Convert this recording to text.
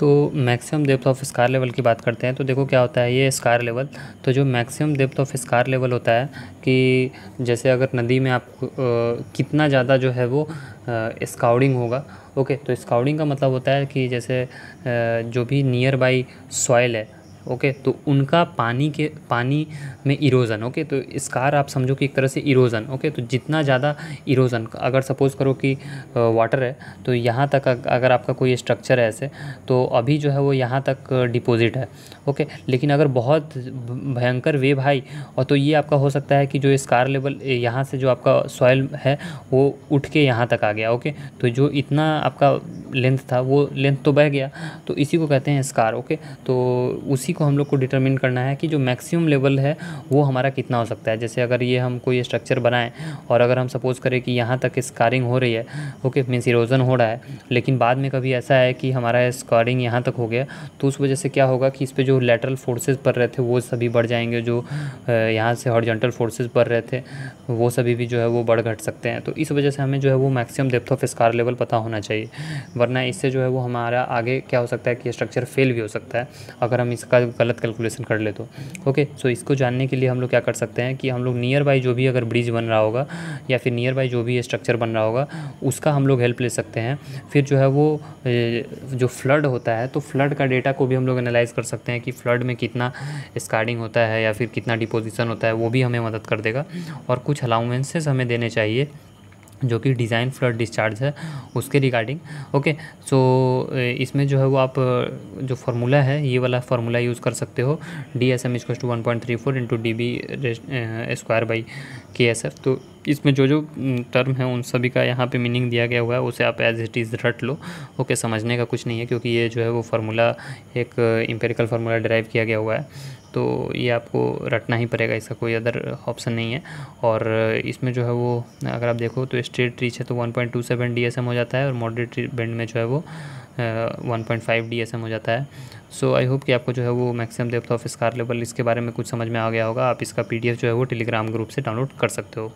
तो maximum depth of scar level की बात करते हैं तो देखो क्या होता है ये स्कार लेवल। तो जो maximum depth of scar level होता है कि जैसे अगर नदी में आप कितना ज़्यादा जो है वो स्काउडिंग होगा। ओके, तो स्काउडिंग का मतलब होता है कि जैसे जो भी नियर बाई सॉइल है, ओके, तो उनका पानी में इरोज़न। ओके, तो स्कार आप समझो कि एक तरह से इरोज़न। ओके, तो जितना ज़्यादा इरोज़न, अगर सपोज़ करो कि वाटर है तो यहाँ तक अगर आपका कोई स्ट्रक्चर है ऐसे, तो अभी जो है वो यहाँ तक डिपॉजिट है। ओके, लेकिन अगर बहुत भयंकर वेव हाई और तो ये आपका हो सकता है कि जो स्कार लेवल यहाँ से जो आपका सॉइल है वो उठ के यहाँ तक आ गया। ओके, तो जो इतना आपका लेंथ था वो लेंथ तो बह गया, तो इसी को कहते हैं स्कार। ओके, तो उसी को हम लोग को डिटरमिन करना है कि जो मैक्सिमम लेवल है वो हमारा कितना हो सकता है। जैसे अगर ये हम कोई स्ट्रक्चर बनाएं और अगर हम सपोज़ करें कि यहाँ तक स्कारिंग हो रही है, ओके, मीन्स इरोजन हो रहा है, लेकिन बाद में कभी ऐसा है कि हमारा स्कारिंग यहाँ तक हो गया, तो उस वजह से क्या होगा कि इस पे जो लैटरल फोर्सेस पड़ रहे थे वो सभी बढ़ जाएंगे, जो यहाँ से हॉरिजॉन्टल फोर्सेस पड़ रहे थे वो सभी भी जो है वो बढ़ घट सकते हैं। तो इस वजह से हमें जो है वो maximum depth of scar level पता होना चाहिए, वरना इससे जो है वो हमारा आगे क्या हो सकता है कि स्ट्रक्चर फेल भी हो सकता है अगर हम इसका गलत कैलकुलेशन कर ले तो। ओके, सो इसको जानने के लिए हम लोग क्या कर सकते हैं कि हम लोग नियर बाई जो भी अगर ब्रिज बन रहा होगा या फिर नियर बाई जो भी स्ट्रक्चर बन रहा होगा उसका हम लोग हेल्प ले सकते हैं। फिर जो है वो जो फ्लड होता है तो फ्लड का डेटा को भी हम लोग एनालाइज़ कर सकते हैं कि फ्लड में कितना स्कार्डिंग होता है या फिर कितना डिपोजिशन होता है, वो भी हमें मदद कर देगा। और कुछ अलाउंसेस हमें देने चाहिए जो कि डिज़ाइन फ्लड डिस्चार्ज है उसके रिगार्डिंग। ओके, सो इसमें जो है वो आप जो फार्मूला है ये वाला फार्मूला यूज़ कर सकते हो, DSM=1.34 × dB² तो इसमें जो जो टर्म है उन सभी का यहाँ पे मीनिंग दिया गया हुआ है, उसे आप एज इट इज़ रट लो। ओके, समझने का कुछ नहीं है क्योंकि ये जो है वो फार्मूला एक एम्पिरिकल फार्मूला डिराइव किया गया हुआ है, तो ये आपको रटना ही पड़ेगा, इसका कोई अदर ऑप्शन नहीं है। और इसमें जो है वो अगर आप देखो तो स्ट्रेट रीच है तो 1.27 DSM हो जाता है और मॉडरेट बेंड में जो है वो 1.5 DSM हो जाता है। सो आई होप कि आपको जो है वो maximum depth of scar level इसके बारे में कुछ समझ में आ गया होगा। आप इसका PDF जो है वो टेलीग्राम ग्रुप से डाउनलोड कर सकते हो।